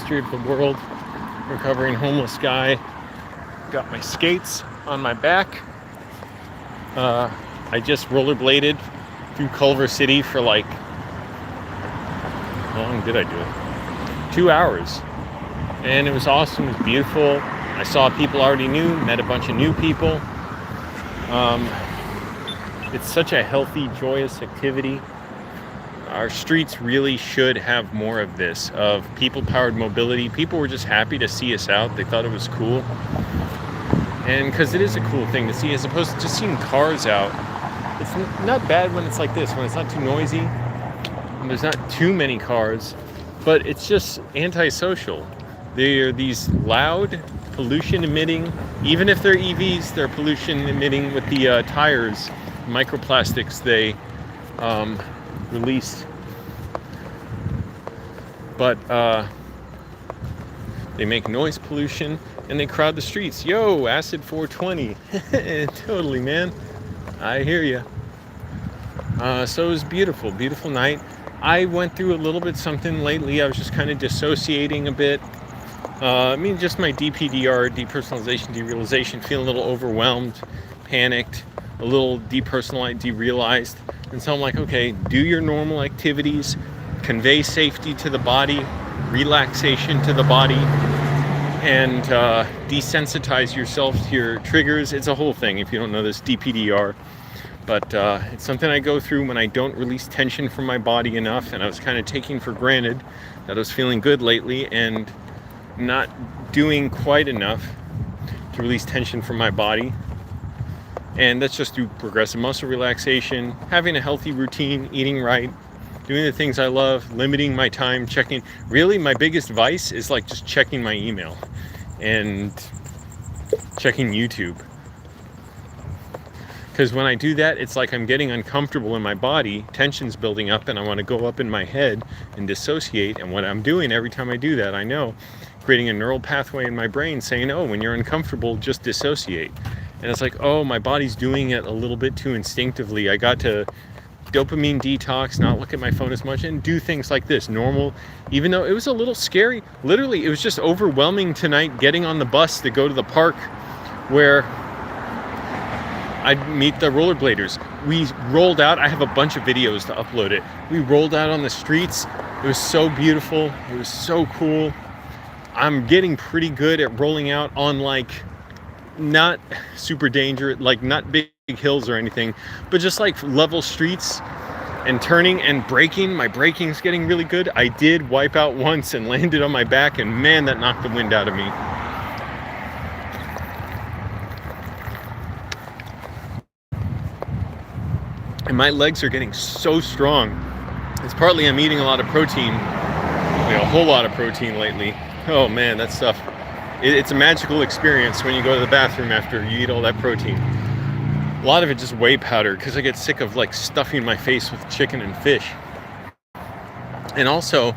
history of the world. Recovering homeless guy. Got my skates on my back. I just rollerbladed through Culver City for like, how long did I do it? 2 hours. And it was awesome. It was beautiful. I saw people I already knew, met a bunch of new people. It's such a healthy, joyous activity. Our streets really should have more of this, of people-powered mobility. People were just happy to see us out. They thought it was cool. And because it is a cool thing to see, as opposed to just seeing cars out. It's not bad when it's like this, when it's not too noisy, and there's not too many cars, but it's just antisocial. They're these loud, pollution-emitting, even if they're EVs, they're pollution-emitting with the tires, microplastics they release. But they make noise pollution and they crowd the streets. Yo, acid 420. Totally, man. I hear you. So it was beautiful, beautiful night. I went through a little bit something lately. I was just kind of dissociating a bit. Just my DPDR, depersonalization, derealization, feeling a little overwhelmed, panicked, a little depersonalized, derealized. And so I'm like, okay, do your normal activities, convey safety to the body, relaxation to the body, and desensitize yourself to your triggers. It's a whole thing if you don't know this, DPDR. But it's something I go through when I don't release tension from my body enough, and I was kind of taking for granted that I was feeling good lately and not doing quite enough to release tension from my body. And that's just through progressive muscle relaxation, having a healthy routine, eating right, doing the things I love, limiting my time, checking. Really, my biggest vice is like just checking my email and checking YouTube. Because when I do that, it's like I'm getting uncomfortable in my body, tension's building up, and I want to go up in my head and dissociate. And what I'm doing every time I do that, I know, creating a neural pathway in my brain saying, oh, when you're uncomfortable, just dissociate. And it's like, oh, my body's doing it a little bit too instinctively. I got to dopamine detox, not look at my phone as much, and do things like this, normal, even though it was a little scary. Literally, it was just overwhelming tonight getting on the bus to go to the park where I'd meet the rollerbladers. We rolled out. I have a bunch of videos to upload it. We rolled out on the streets. It was so beautiful. It was so cool. I'm getting pretty good at rolling out on like not super dangerous, like not big hills or anything, but just like level streets and turning and braking. My braking's getting really good. I did wipe out once and landed on my back, and man, that knocked the wind out of me. And my legs are getting so strong. It's partly I'm eating a lot of protein, a whole lot of protein lately. Oh man, that stuff, it's a magical experience when you go to the bathroom after you eat all that protein. A lot of it just whey powder, because I get sick of like stuffing my face with chicken and fish. And also,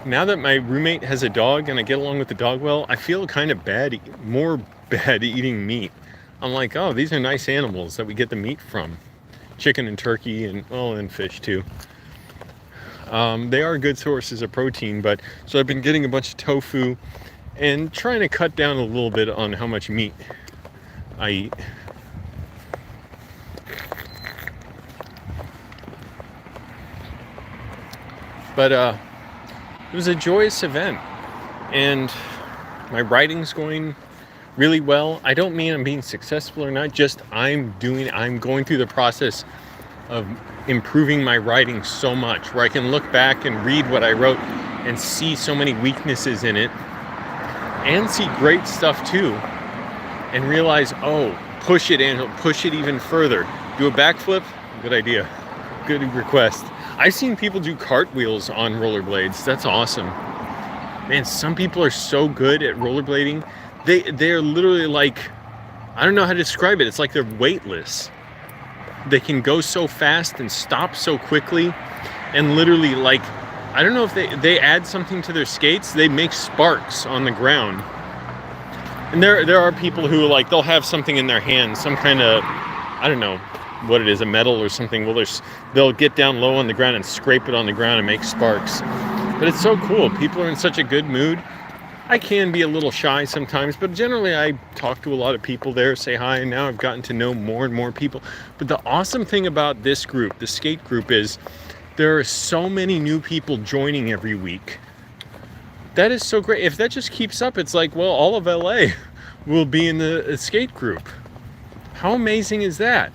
now that my roommate has a dog and I get along with the dog well, I feel kind of more bad eating meat. I'm like, oh, these are nice animals that we get the meat from. Chicken and turkey and fish too. They are good sources of protein, but so I've been getting a bunch of tofu and trying to cut down a little bit on how much meat I eat. But it was a joyous event, and my writing's going really well. I don't mean I'm being successful or not, just I'm going through the process of improving my writing so much, where I can look back and read what I wrote and see so many weaknesses in it, and see great stuff too, and realize, oh, push it, Angel, push it even further. Do a backflip? Good idea. Good request. I've seen people do cartwheels on rollerblades. That's awesome. Man, some people are so good at rollerblading. They're literally like, I don't know how to describe it. It's like they're weightless. They can go so fast and stop so quickly, and literally, like, I don't know if they add something to their skates. They make sparks on the ground. And there are people who, like, they'll have something in their hands, some kind of, I don't know what it is, a metal or something. Well, they'll get down low on the ground and scrape it on the ground and make sparks. But it's so cool. People are in such a good mood. I can be a little shy sometimes, but generally I talk to a lot of people there, say hi, and now I've gotten to know more and more people. But the awesome thing about this group, the skate group, is there are so many new people joining every week. That is so great. If that just keeps up, it's like, well, all of LA will be in the skate group. How amazing is that?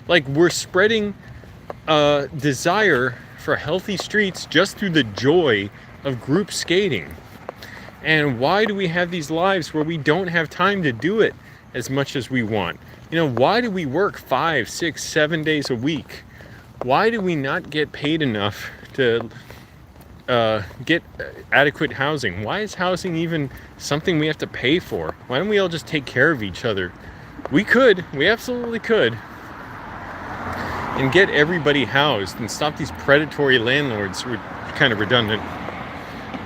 Like, we're spreading desire for healthy streets just through the joy of group skating. And why do we have these lives where we don't have time to do it as much as we want? You know, why do we work 5, 6, 7 days a week? Why do we not get paid enough to get adequate housing? Why is housing even something we have to pay for? Why don't we all just take care of each other? We absolutely could, and get everybody housed and stop these predatory landlords who are kind of redundant.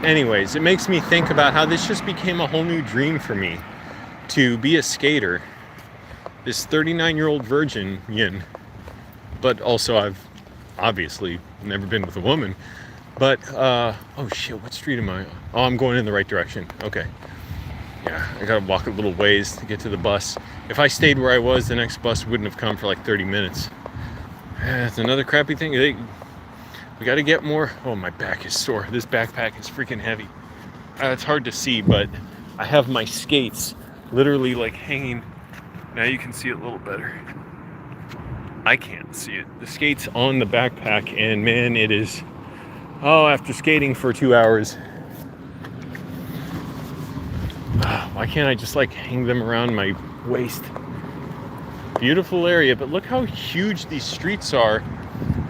Anyways, it makes me think about how this just became a whole new dream for me, to be a skater, this 39-year-old virgin, but also I've obviously never been with a woman. But, oh shit, what street am I on? Oh, I'm going in the right direction. Okay. Yeah, I gotta walk a little ways to get to the bus. If I stayed where I was, the next bus wouldn't have come for like 30 minutes. That's another crappy thing. We got to get more. Oh, my back is sore. This backpack is freaking heavy. It's hard to see, but I have my skates literally like hanging. Now you can see it a little better. I can't see it. The skates on the backpack, and man, it is. Oh, after skating for 2 hours, why can't I just like hang them around my waist? Beautiful area, but look how huge these streets are.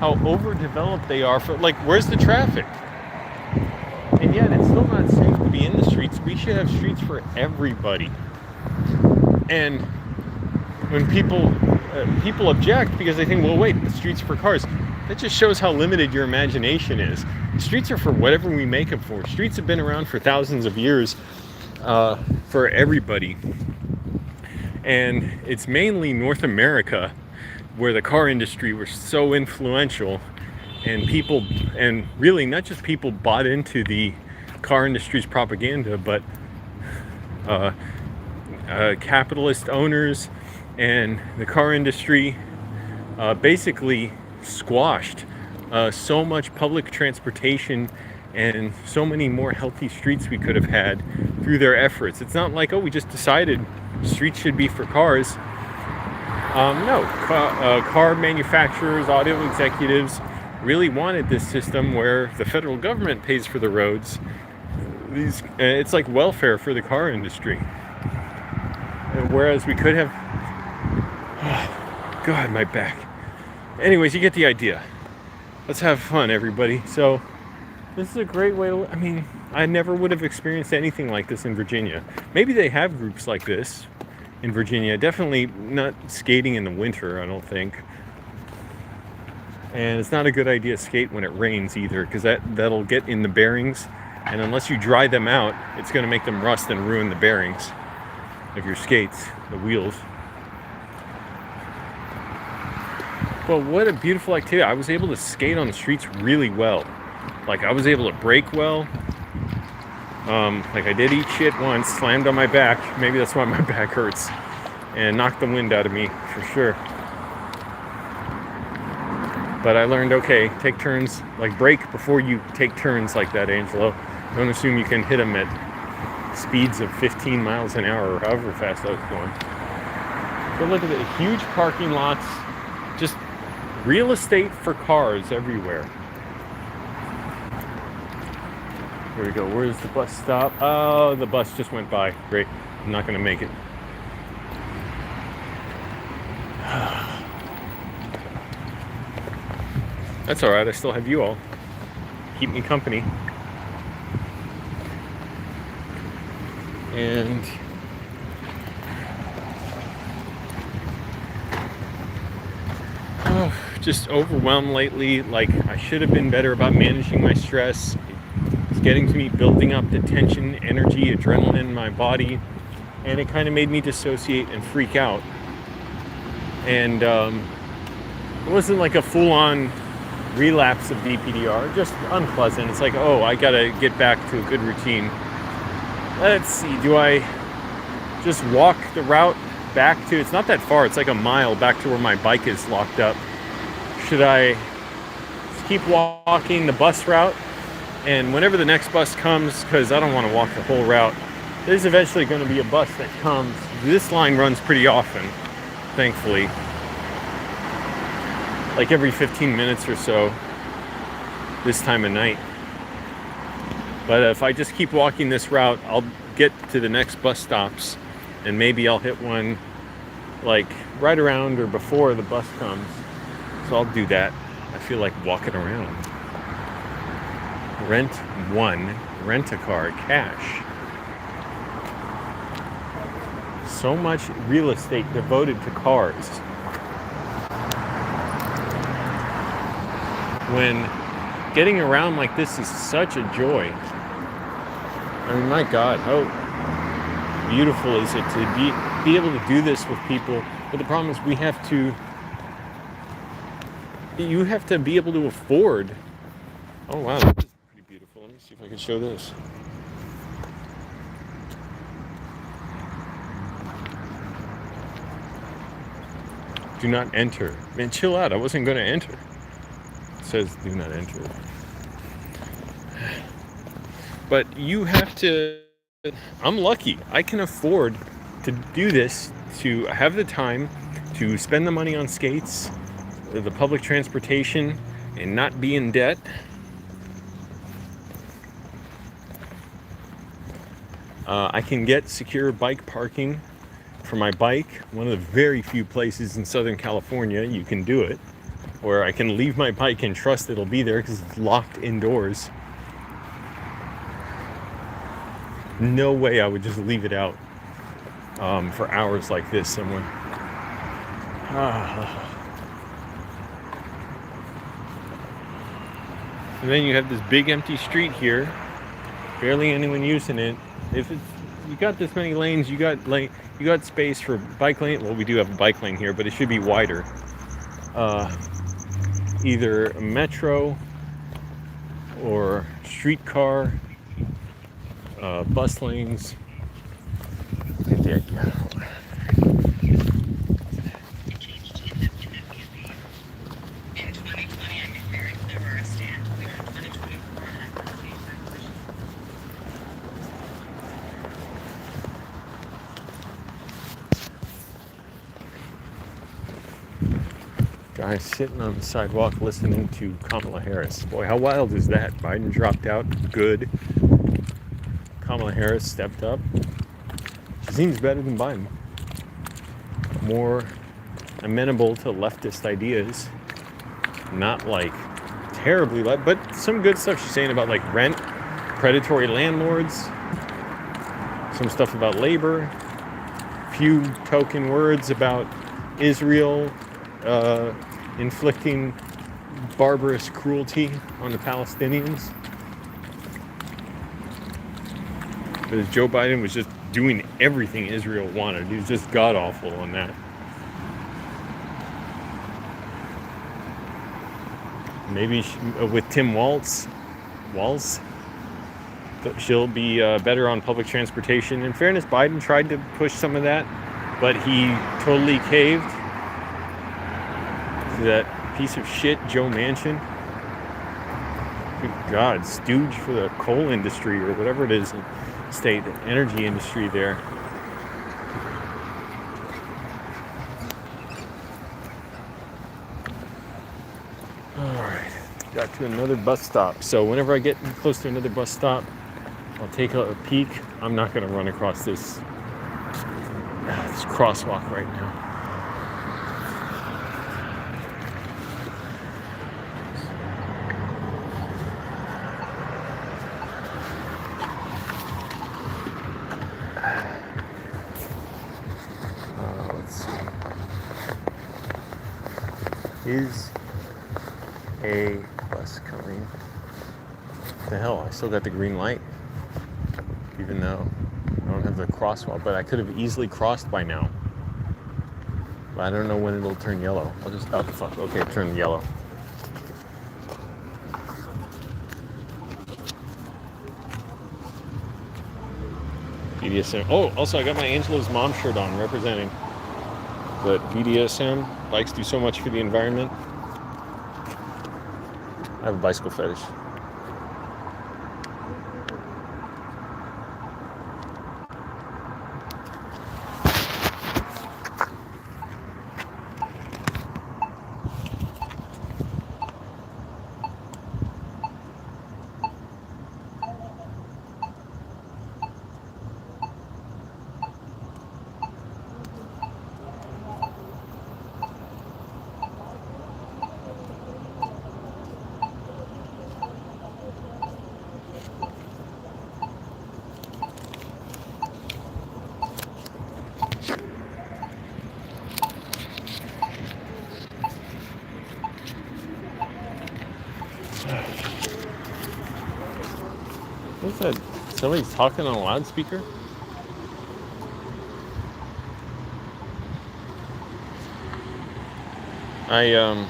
How overdeveloped they are for, like, where's the traffic? And yet it's still not safe to be in the streets. We should have streets for everybody. And when people object because they think, well, wait, the streets are for cars. That just shows how limited your imagination is. Streets are for whatever we make them for. Streets have been around for thousands of years for everybody. And it's mainly North America where the car industry was so influential, and people, and really not just people, bought into the car industry's propaganda, but capitalist owners and the car industry basically squashed so much public transportation and so many more healthy streets we could have had through their efforts. It's not like, oh, we just decided streets should be for cars. No, car manufacturers, auto executives really wanted this system where the federal government pays for the roads. It's like welfare for the car industry. Whereas we could have... Oh, God, my back. Anyways, you get the idea. Let's have fun, everybody. So, this is a great way to... I mean, I never would have experienced anything like this in Virginia. Maybe they have groups like this in Virginia. Definitely not skating in the winter, I don't think. And it's not a good idea to skate when it rains either, because that'll get in the bearings, and unless you dry them out, it's going to make them rust and ruin the bearings of your skates, the wheels. But what a beautiful activity. I was able to skate on the streets really well. Like, I was able to brake well. Like, I did eat shit once, slammed on my back. Maybe that's why my back hurts. And knocked the wind out of me, for sure. But I learned, okay, take turns, like, brake before you take turns like that, Angelo. Don't assume you can hit them at speeds of 15 miles an hour or however fast I was going. But look at the huge parking lots, just real estate for cars everywhere. Here we go. Where's the bus stop? Oh, the bus just went by. Great. I'm not going to make it. That's all right. I still have you all. Keep me company. And just overwhelmed lately. Like, I should have been better about managing my stress. It's getting to me, building up the tension, energy, adrenaline in my body, and it kind of made me dissociate and freak out. And it wasn't like a full-on relapse of DPDR, just unpleasant. It's like, oh, I gotta get back to a good routine. Let's see, do I just walk the route back to, it's not that far, it's like a mile back to where my bike is locked up. Should I keep walking the bus route? And whenever the next bus comes, because I don't want to walk the whole route, there's eventually going to be a bus that comes. This line runs pretty often, thankfully. Like every 15 minutes or so, this time of night. But if I just keep walking this route, I'll get to the next bus stops, and maybe I'll hit one like right around or before the bus comes. So I'll do that. I feel like walking around. Rent a car, cash. So much real estate devoted to cars. When getting around like this is such a joy. I mean, my God, how beautiful is it to be able to do this with people? But the problem is you have to be able to afford. Oh wow, this is pretty beautiful. Let me see if I can show this. Do not enter. Man, chill out. I wasn't going to enter. It says do not enter. But you have to, I'm lucky. I can afford to do this, to have the time to spend the money on skates, the public transportation, and not be in debt. I can get secure bike parking for my bike. One of the very few places in Southern California you can do it, where I can leave my bike and trust it'll be there because it's locked indoors. No way I would just leave it out for hours like this somewhere. And then you have this big empty street here, barely anyone using it. If it's, you got this many lanes, you got space for bike lane. Well, we do have a bike lane here, but it should be wider. Either a metro or streetcar, bus lanes. There you go. Guy sitting on the sidewalk listening to Kamala Harris. Boy, how wild is that? Biden dropped out. Good. Kamala Harris stepped up. She seems better than Biden. More amenable to leftist ideas. Not like terribly left, but some good stuff she's saying about like rent, predatory landlords, some stuff about labor, few token words about Israel inflicting barbarous cruelty on the Palestinians. Because Joe Biden was just doing everything Israel wanted. He was just god-awful on that. Maybe with Tim Walz, she'll be better on public transportation. In fairness, Biden tried to push some of that, but he totally caved to that piece of shit, Joe Manchin. Good God, stooge for the coal industry or whatever it is, state energy industry there. Alright, got to another bus stop. So whenever I get close to another bus stop, I'll take a peek. I'm not going to run across this crosswalk right now. Let's see. Is a bus coming? What the hell? I still got the green light. Even though I don't have the crosswalk, but I could have easily crossed by now. But I don't know when it'll turn yellow. I'll just, oh fuck, okay, it turned yellow. BDSM. Oh, also I got my Angelo's mom shirt on representing. But BDSM, bikes do so much for the environment. I have a bicycle fetish. What's that? Somebody's talking on a loudspeaker? I'd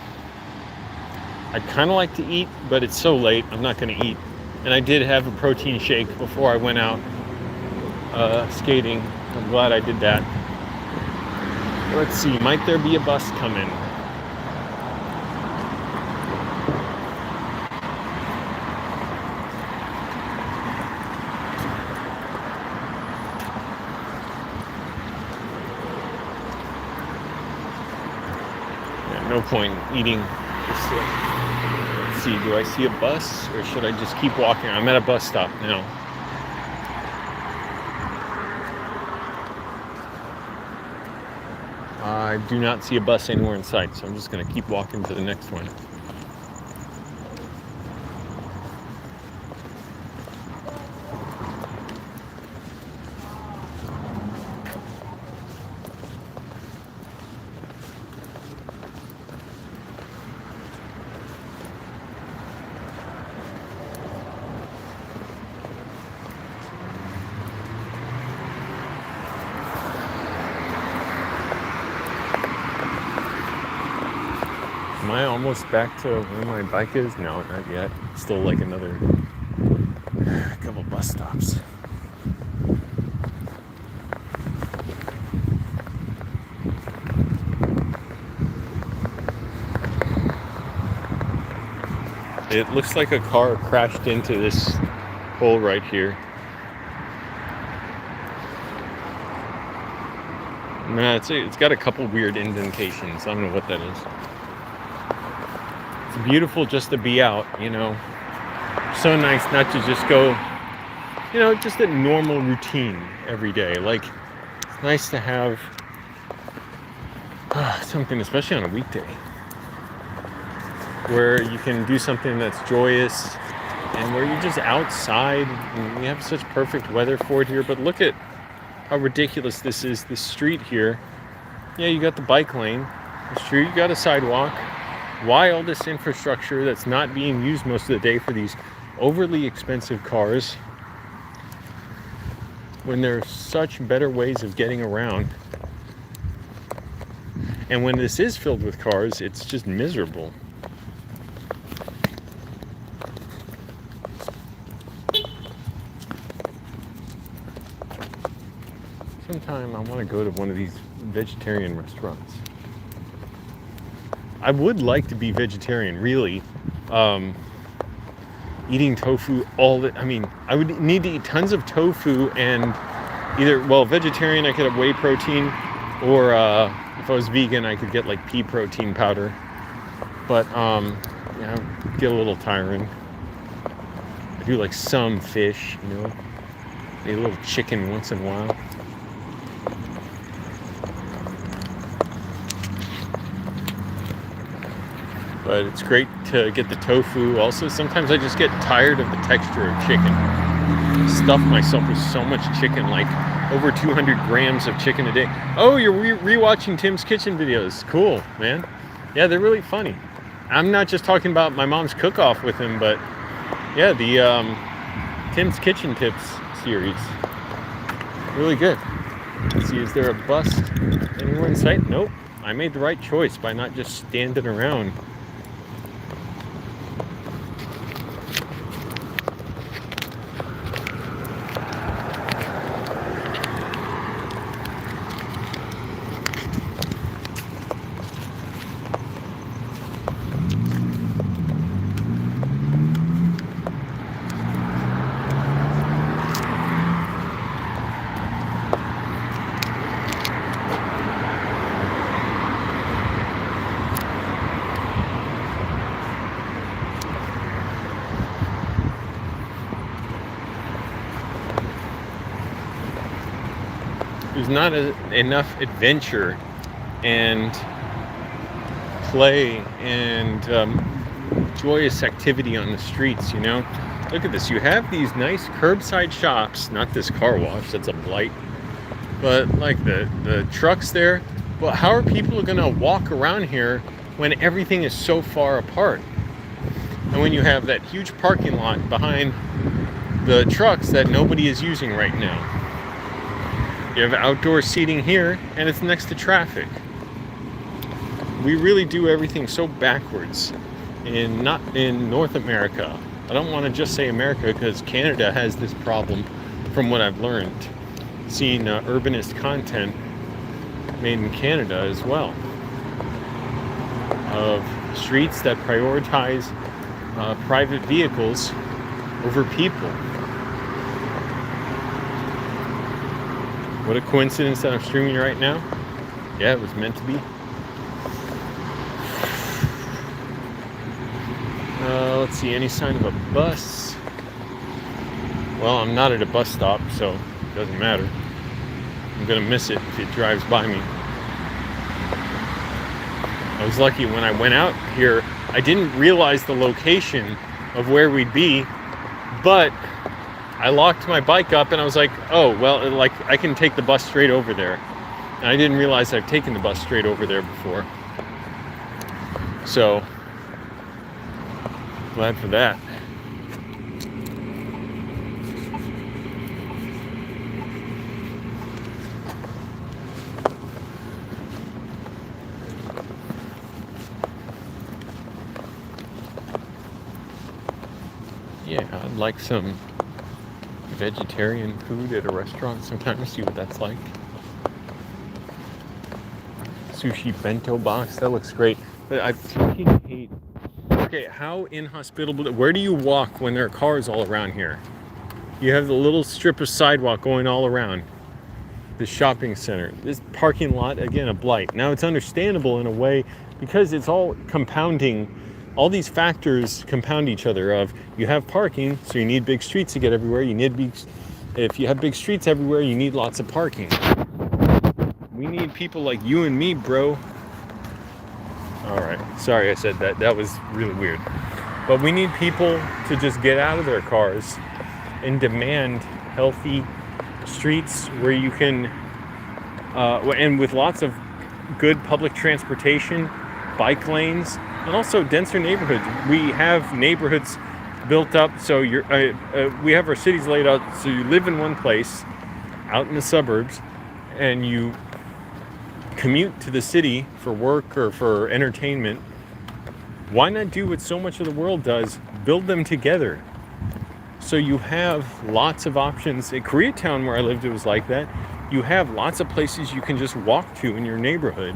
kind of like to eat, but it's so late, I'm not going to eat. And I did have a protein shake before I went out skating. I'm glad I did that. Let's see, might there be a bus coming? Yeah, no point in eating. Let's see, do I see a bus or should I just keep walking? I'm at a bus stop now. I do not see a bus anywhere in sight, so I'm just going to keep walking to the next one. Am I almost back to where my bike is? No, not yet. Still like another couple bus stops. It looks like a car crashed into this hole right here. Nah, it's got a couple weird indentations. I don't know what that is. It's beautiful just to be out, you know. So nice not to just go, you know, just a normal routine every day. Like, it's nice to have something, especially on a weekday, where you can do something that's joyous and where you're just outside and we have such perfect weather for it here. But look at how ridiculous this is. This street here, yeah, you got the bike lane. It's true, you got a sidewalk. Why all this infrastructure that's not being used most of the day for these overly expensive cars when there are such better ways of getting around? And when this is filled with cars, it's just miserable. Sometime I want to go to one of these vegetarian restaurants. I would like to be vegetarian, really. Eating tofu I would need to eat tons of tofu and vegetarian, I could have whey protein, or if I was vegan, I could get like pea protein powder. But, yeah, it'd get a little tiring. I do like some fish, you know, maybe a little chicken once in a while. But it's great to get the tofu. Also, sometimes I just get tired of the texture of chicken. Stuff myself with so much chicken, like over 200 grams of chicken a day. Oh, you're rewatching Tim's Kitchen videos. Cool, man. Yeah, they're really funny. I'm not just talking about my mom's cook-off with him, but yeah, the Tim's Kitchen Tips series. Really good. Let's see, is there a bus anywhere in sight? Nope. I made the right choice by not just standing around. There's not enough adventure and play and joyous activity on the streets, you know? Look at this. You have these nice curbside shops, not this car wash, that's a blight, but like the trucks there. But how are people going to walk around here when everything is so far apart? And when you have that huge parking lot behind the trucks that nobody is using right now. You have outdoor seating here, and it's next to traffic. We really do everything so backwards not in North America. I don't want to just say America because Canada has this problem from what I've learned. Seeing urbanist content made in Canada as well. Of streets that prioritize private vehicles over people. What a coincidence that I'm streaming right now. Yeah, it was meant to be. Let's see, any sign of a bus? Well, I'm not at a bus stop, so it doesn't matter. I'm gonna miss it if it drives by me. I was lucky when I went out here, I didn't realize the location of where we'd be, but I locked my bike up and I was like, oh, well, like I can take the bus straight over there. And I didn't realize I've taken the bus straight over there before. So, glad for that. Yeah, I'd like some vegetarian food at a restaurant sometimes, see what that's like. Sushi bento box, that looks great. But I fucking hate... Okay, how inhospitable... Where do you walk when there are cars all around here? You have the little strip of sidewalk going all around. The shopping center. This parking lot, again, a blight. Now, it's understandable in a way because it's all compounding. All these factors compound each other of you have parking, so you need big streets to get everywhere. If you have big streets everywhere, you need lots of parking. We need people like you and me, bro. All right. Sorry I said that. That was really weird. But we need people to just get out of their cars and demand healthy streets where you can, and with lots of good public transportation, bike lanes, and also denser neighborhoods. We have neighborhoods built up, so we have our cities laid out so you live in one place, out in the suburbs, and you commute to the city for work or for entertainment. Why not do what so much of the world does? Build them together. So you have lots of options. At Koreatown, where I lived, it was like that. You have lots of places you can just walk to in your neighborhood.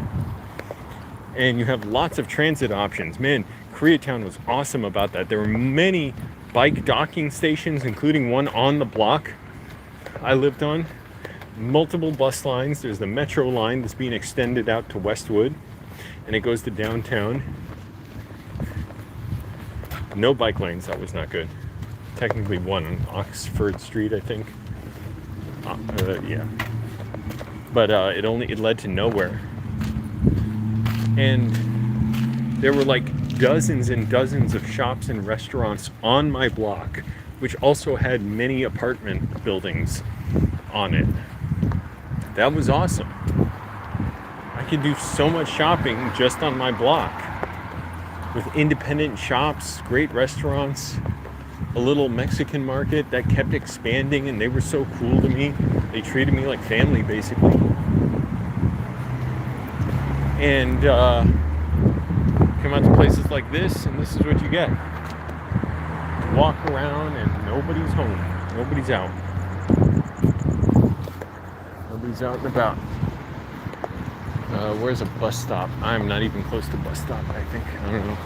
And you have lots of transit options. Man, Koreatown was awesome about that. There were many bike docking stations, including one on the block I lived on. Multiple bus lines. There's the metro line that's being extended out to Westwood, and it goes to downtown. No bike lanes. That was not good. Technically one on Oxford Street, I think. Yeah. But it led to nowhere. And there were like dozens and dozens of shops and restaurants on my block, which also had many apartment buildings on it. That was awesome. I could do so much shopping just on my block with independent shops, great restaurants, a little Mexican market that kept expanding, and they were so cool to me. They treated me like family, basically. And come out to places like this, and this is what you get. Walk around and nobody's home. Nobody's out. Nobody's out and about. Where's a bus stop? I'm not even close to bus stop, I think. I don't know.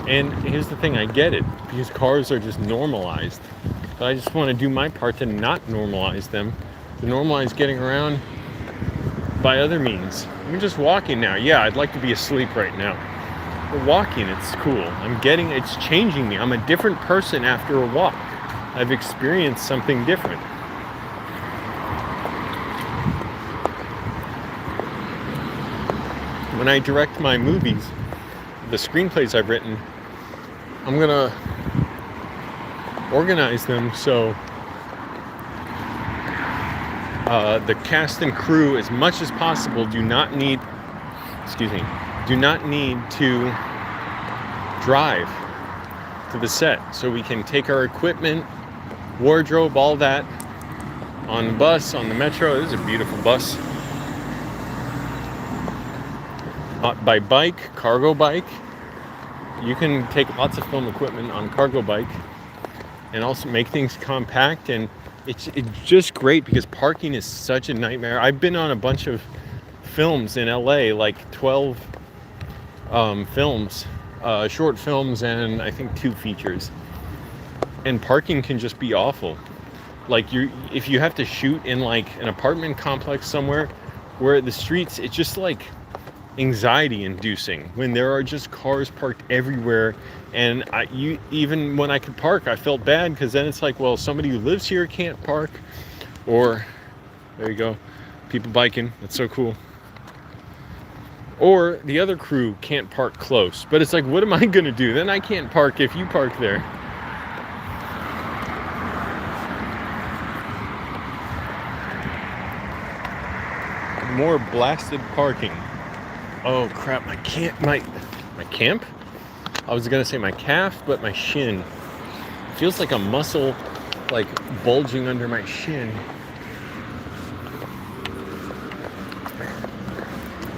And here's the thing, I get it, because cars are just normalized. But I just want to do my part to not normalize them, to normalize getting around by other means. I'm just walking now. Yeah, I'd like to be asleep right now. walking, it's cool. It's changing me. I'm a different person after a walk. I've experienced something different. When I direct my movies, the screenplays I've written, I'm gonna organize them so the cast and crew, as much as possible, do not need to drive to the set, so we can take our equipment, wardrobe, all that on the bus, on the metro. This is a beautiful bus. By bike, cargo bike. You can take lots of film equipment on cargo bike and also make things compact, and it's just great because parking is such a nightmare. I've been on a bunch of films in LA, like 12 films, short films, and I think 2 features. And parking can just be awful. Like if you have to shoot in like an apartment complex somewhere where the streets, it's just like anxiety inducing when there are just cars parked everywhere. And even when I could park, I felt bad, because then it's like, well, somebody who lives here can't park, or there you go, people biking, that's so cool, or the other crew can't park close. But it's like, what am I gonna do? Then I can't park if you park there. More blasted parking. Oh crap, my camp? I was gonna say my calf, but my shin. It feels like a muscle like bulging under my shin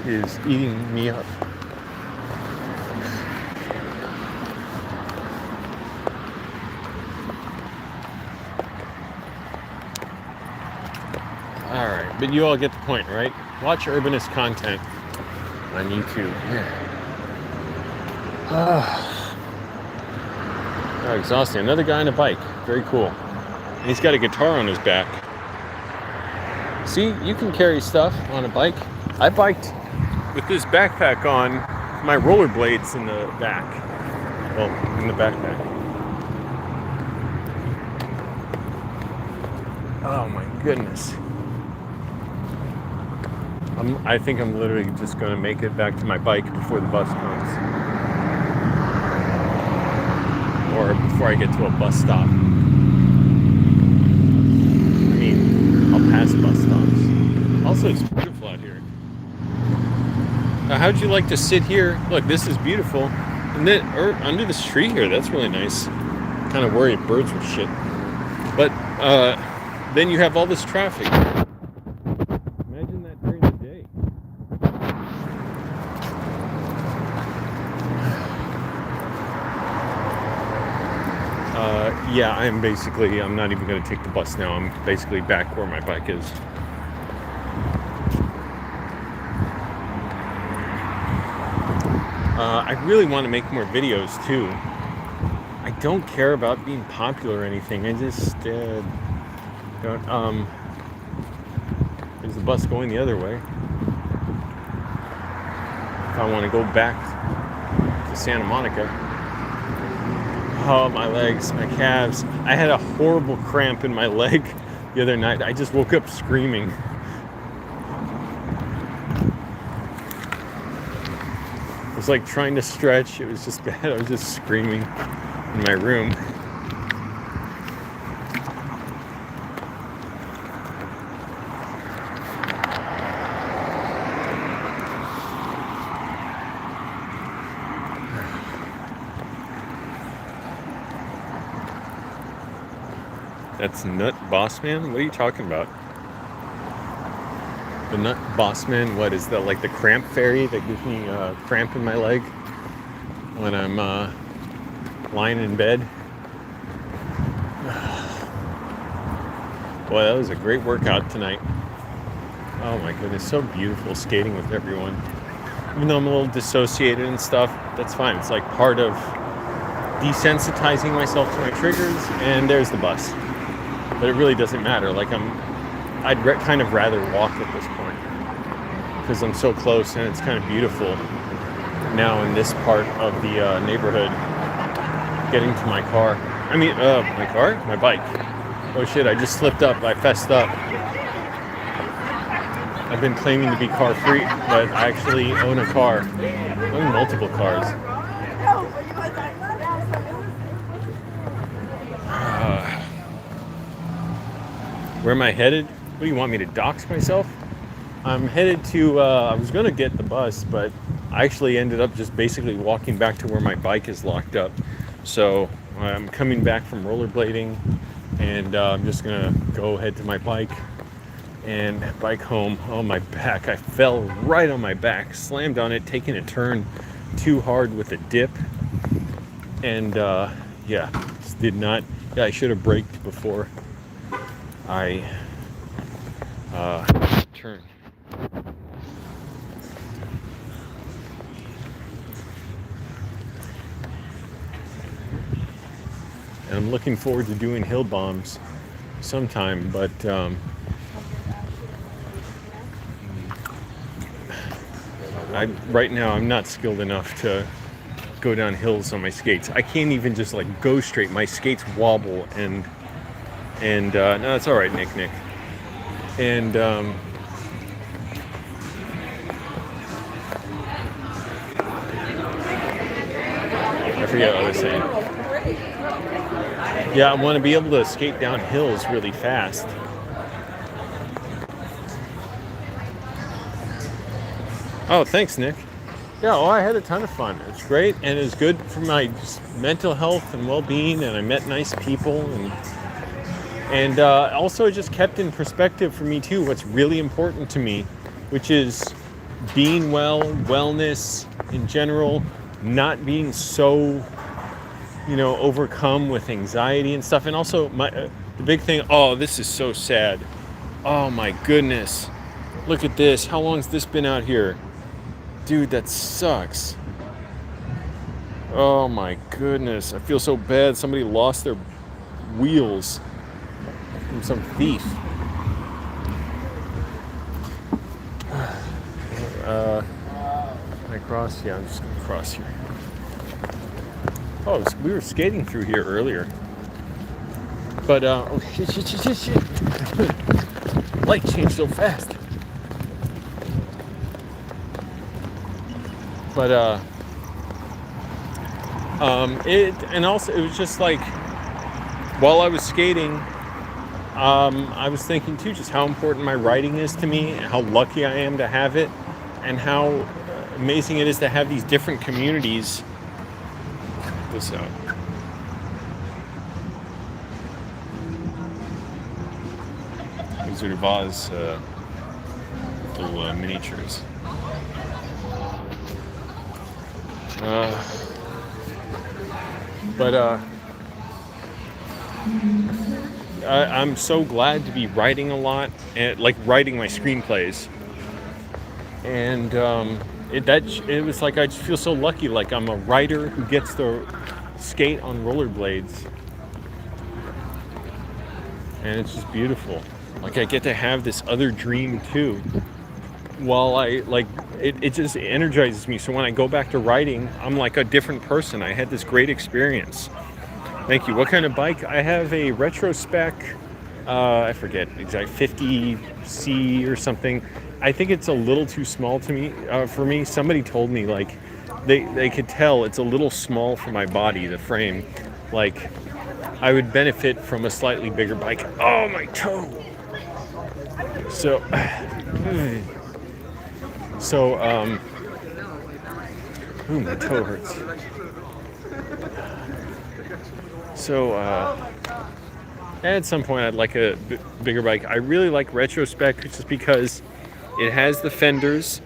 is eating me up. Alright, but you all get the point, right? Watch urbanist content on YouTube. Yeah. Oh, exhausting. Another guy on a bike. Very cool. And he's got a guitar on his back. See, you can carry stuff on a bike. I biked with this backpack on, my rollerblades in the back. Well, in the backpack. Oh my goodness. I think I'm literally just going to make it back to my bike before the bus comes. Or before I get to a bus stop. I mean, I'll pass bus stops. Also, it's beautiful out here. Now, how'd you like to sit here? Look, this is beautiful. And then under this tree here, that's really nice. Kind of worried birds were shit. But then you have all this traffic. Imagine that during the day. Yeah, I'm not even going to take the bus now. I'm basically back where my bike is. I really want to make more videos too. I don't care about being popular or anything. I just don't. There's the bus going the other way. If I want to go back to Santa Monica. Oh, my legs, my calves. I had a horrible cramp in my leg the other night. I just woke up screaming. I was like trying to stretch. It was just bad. I was just screaming in my room. That's Nut Bossman? What are you talking about? The Nut Bossman? What is that? Like the cramp fairy that gives me a cramp in my leg when I'm lying in bed? Boy, that was a great workout tonight. Oh my goodness, so beautiful skating with everyone. Even though I'm a little dissociated and stuff, that's fine. It's like part of desensitizing myself to my triggers, and there's the bus. But it really doesn't matter. Like I'd kind of rather walk at this point because I'm so close and it's kind of beautiful. now in this part of the neighborhood, getting to my car. My car? My bike. Oh shit, I just slipped up. I fessed up. I've been claiming to be car free, but I actually own a car. I own multiple cars. Where am I headed? What do you want me to dox myself? I'm headed to, I was going to get the bus, but I actually ended up just basically walking back to where my bike is locked up. So I'm coming back from rollerblading, and I'm just going to go head to my bike and bike home. Oh, my back. I fell right on my back, slammed on it, taking a turn too hard with a dip. And yeah, just did not, yeah, I should have braked before I turn. And I'm looking forward to doing hill bombs sometime, but right now I'm not skilled enough to go down hills on my skates. I can't even just like go straight. My skates wobble, and no, it's all right, Nick. And I forget what I was saying. Yeah, I want to be able to skate down hills really fast. Oh, thanks, Nick. Yeah, well, I had a ton of fun. It's great, and it's good for my mental health and well-being, and I met nice people, and also it just kept in perspective for me too what's really important to me, which is being well, wellness in general, not being so, overcome with anxiety and stuff. And also the big thing, oh, this is so sad. Oh my goodness. Look at this. How long's this been out here? Dude, that sucks. Oh my goodness. I feel so bad. Somebody lost their wheels from some thief. Can I cross? Yeah, I'm just gonna cross here. Oh, we were skating through here earlier. But, oh, shit. Light changed so fast. But, it was just like, while I was skating, I was thinking too just how important my writing is to me, and how lucky I am to have it, and how amazing it is to have these different communities. This out. These are Vaz little miniatures. I'm so glad to be writing a lot, and like writing my screenplays. And it was like I just feel so lucky, like I'm a writer who gets to skate on rollerblades, and it's just beautiful. Like I get to have this other dream too, while I like it just energizes me. So when I go back to writing, I'm like a different person. I had this great experience. Thank you. What kind of bike? I have a retro spec, I forget exactly, 50C or something. I think it's a little too small to me, for me. Somebody told me like they could tell it's a little small for my body, the frame. Like I would benefit from a slightly bigger bike. Oh, my toe. So ooh, my toe hurts. So, at some point I'd like a bigger bike. I really like retro spec just because it has the fenders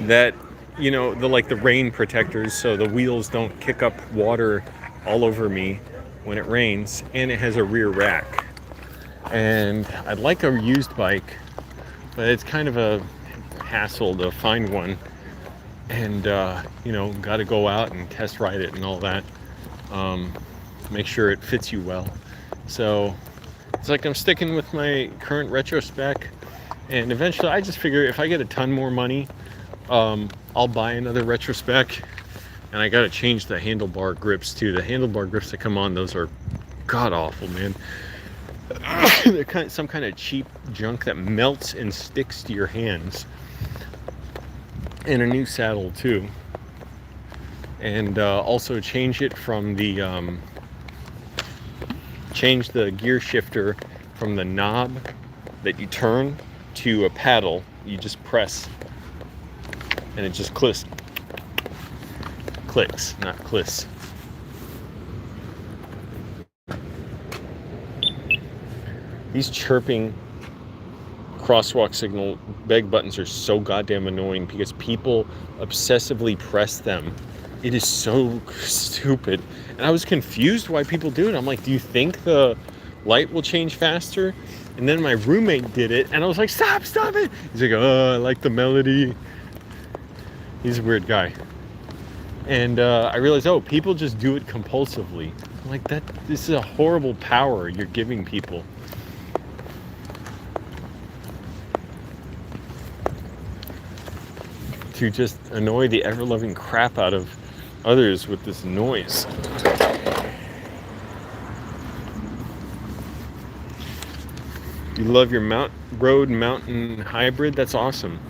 that, the rain protectors, so the wheels don't kick up water all over me when it rains, and it has a rear rack. And I'd like a used bike, but it's kind of a hassle to find one, and got to go out and test ride it and all that, make sure it fits you well. So it's like I'm sticking with my current retro spec, and eventually I just figure if I get a ton more money, I'll buy another retrospec, and I gotta change the handlebar grips too. The handlebar grips that come on, those are god awful, man. They're some kind of cheap junk that melts and sticks to your hands. And a new saddle too. And also change it from the change the gear shifter from the knob that you turn to a paddle. You just press, and it just clicks, not clicks. These chirping crosswalk signal beg buttons are so goddamn annoying because people obsessively press them. It is so stupid. And I was confused why people do it. I'm like, do you think the light will change faster? And then my roommate did it, and I was like, stop it. He's like, oh, I like the melody. He's a weird guy. And I realized, oh, people just do it compulsively. I'm like, this is a horrible power you're giving people. To just annoy the ever-loving crap out of others with this noise. You love your mountain hybrid? That's awesome.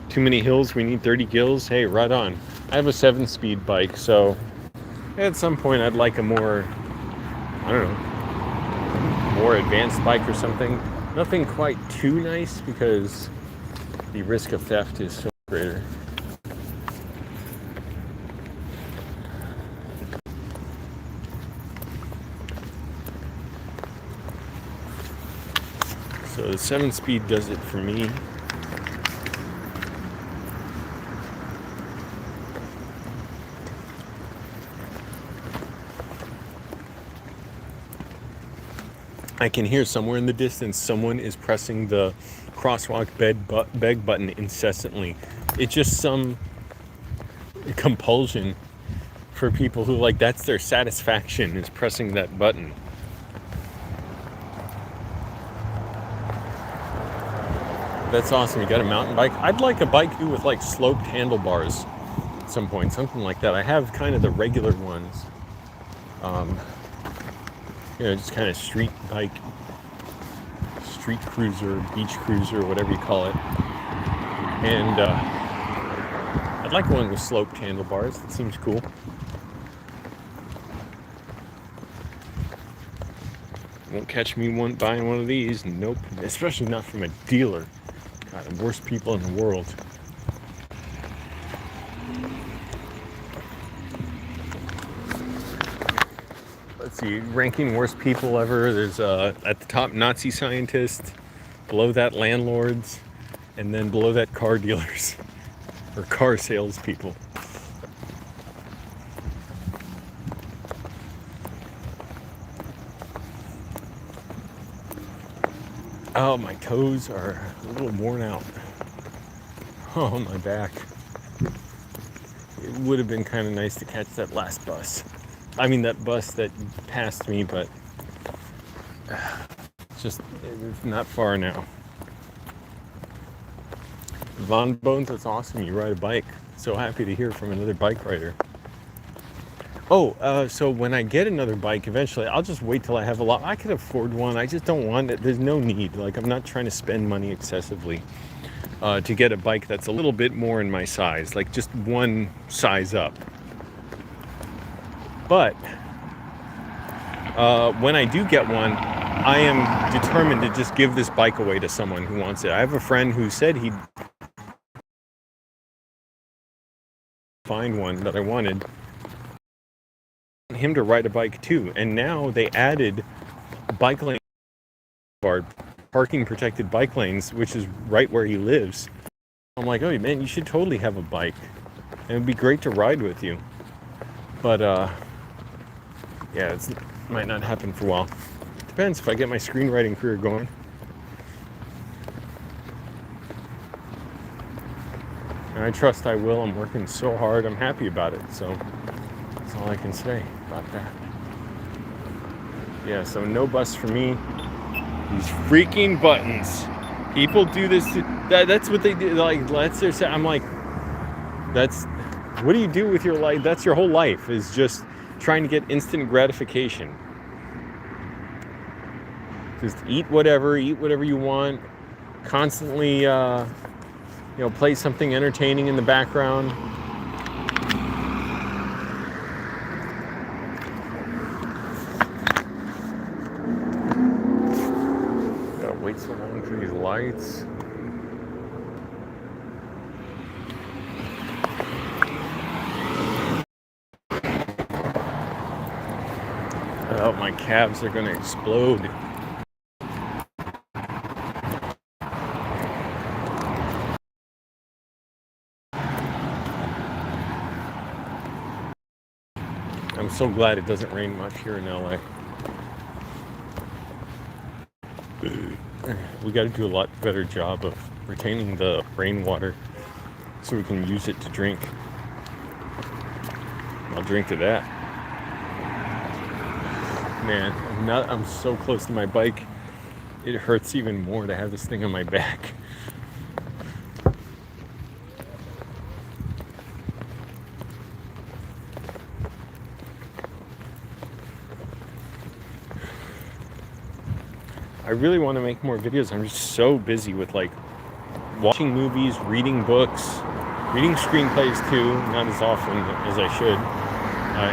Too many hills, we need 30 gills? Hey, right on. I have a 7-speed bike, so at some point I'd like a more, I don't know, more advanced bike or something. Nothing quite too nice because the risk of theft is so greater. So the 7-speed does it for me. I can hear somewhere in the distance someone is pressing the crosswalk beg button incessantly. It's just some compulsion for people who, like, that's their satisfaction, is pressing that button. That's awesome. You got a mountain bike? I'd like a bike too with like sloped handlebars at some point, something like that. I have kind of the regular ones. Just kind of street bike, street cruiser, beach cruiser, whatever you call it. And I'd like one with sloped handlebars. That seems cool. Won't catch me buying one of these. Nope. Especially not from a dealer. God, the worst people in the world. Let's see, ranking worst people ever. There's at the top Nazi scientists, below that landlords, and then below that car dealers or car salespeople. Oh, my toes are a little worn out. Oh, my back. It would have been kind of nice to catch that last bus. I mean, that bus that passed me, but it's not far now. Von Bones, that's awesome. You ride a bike. So happy to hear from another bike rider. Oh, so when I get another bike eventually, I'll just wait till I have a lot. I could afford one. I just don't want it. There's no need. Like, I'm not trying to spend money excessively to get a bike that's a little bit more in my size, like just one size up. But when I do get one, I am determined to just give this bike away to someone who wants it. I have a friend who said he'd find one that I wanted him to ride a bike too, and now they added bike lane, parking protected bike lanes, which is right where he lives. I'm like, oh man, you should totally have a bike, and it'd be great to ride with you. But yeah, it might not happen for a while. Depends if I get my screenwriting career going. And I trust I will. I'm working so hard. I'm happy about it. So that's all I can say about that. Yeah, so no bus for me. These freaking buttons. People do this. That's what they do. Like, I'm like, That's what do you do with your life? That's your whole life, is just trying to get instant gratification. Just eat whatever you want, constantly play something entertaining in the background. Gotta wait so long for these lights. Oh, my calves are gonna explode. I'm so glad it doesn't rain much here in LA. We got to do a lot better job of retaining the rainwater so we can use it to drink. I'll drink to that. Man, I'm so close to my bike. It hurts even more to have this thing on my back. I really want to make more videos. I'm just so busy with like watching movies, reading books, reading screenplays too, not as often as I should,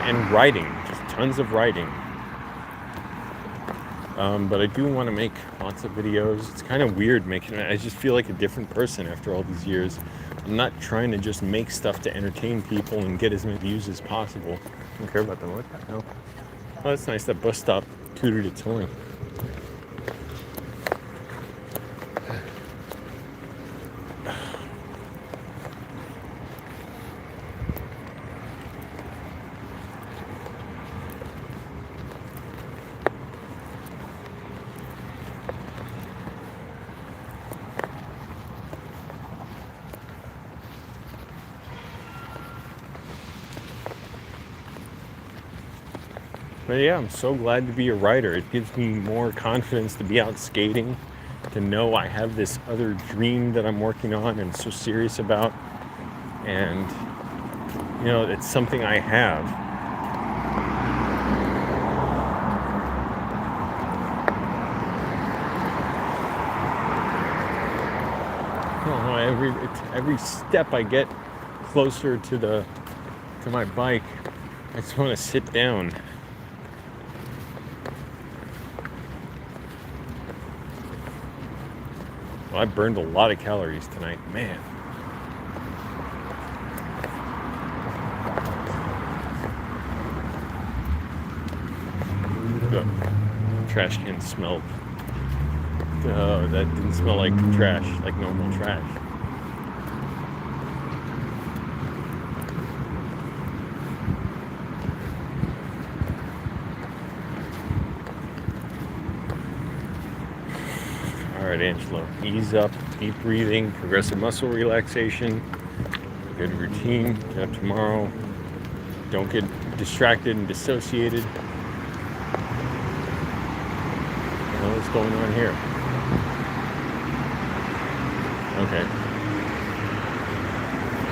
and writing, just tons of writing. But I do want to make lots of videos. It's kind of weird making it. I just feel like a different person after all these years. I'm not trying to just make stuff to entertain people and get as many views as possible. I don't care about them. What the hell? Oh, that's nice. That bus stop tooted its horn. But yeah, I'm so glad to be a writer. It gives me more confidence to be out skating, to know I have this other dream that I'm working on and so serious about. And, it's something I have. Every step I get closer to my bike, I just want to sit down. Well, I burned a lot of calories tonight, man. The trash can smelled. Oh, that didn't smell like trash, like normal trash. All right, Angelo, ease up, deep breathing, progressive muscle relaxation, good routine. Get up tomorrow. Don't get distracted and dissociated. What's going on here? Okay.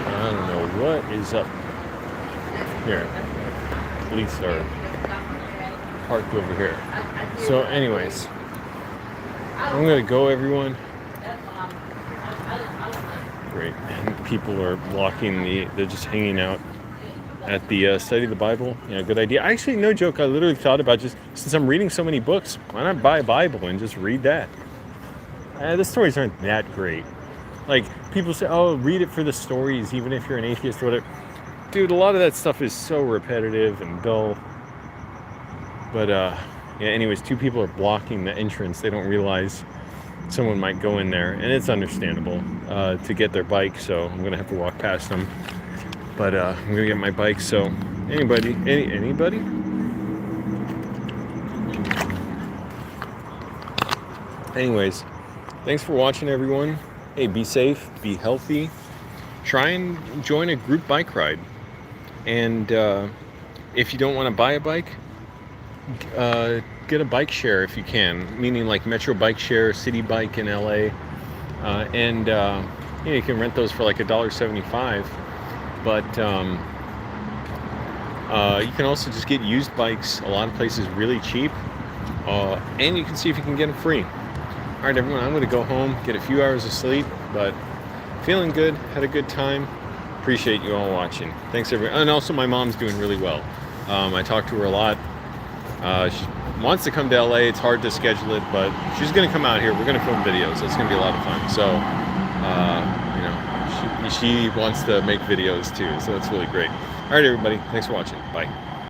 I don't know what is up here. Police are parked over here. So anyways, I'm gonna go, everyone. Great. And people are blocking they're just hanging out at the study of the Bible. Good idea. Actually, no joke, I literally thought about just, since I'm reading so many books, why not buy a Bible and just read that? The stories aren't that great. Like, people say, oh, read it for the stories, even if you're an atheist or whatever. Dude, a lot of that stuff is so repetitive and dull. But, anyways, two people are blocking the entrance. They don't realize someone might go in there, and it's understandable to get their bike, so I'm going to have to walk past them. But I'm going to get my bike, so anybody? Anyways, thanks for watching, everyone. Hey, be safe, be healthy. Try and join a group bike ride. And if you don't want to buy a bike, get a bike share if you can, meaning like Metro Bike Share, City Bike in LA. And you can rent those for like $1.75. But you can also just get used bikes, a lot of places really cheap, and you can see if you can get them free. All right, everyone, I'm going to go home, get a few hours of sleep, but feeling good, had a good time. Appreciate you all watching. Thanks, everyone. And also, my mom's doing really well. I talk to her a lot. She wants to come to LA. It's hard to schedule it, but she's going to come out here. We're going to film videos. It's going to be a lot of fun. So, she wants to make videos too. So that's really great. All right, everybody. Thanks for watching. Bye.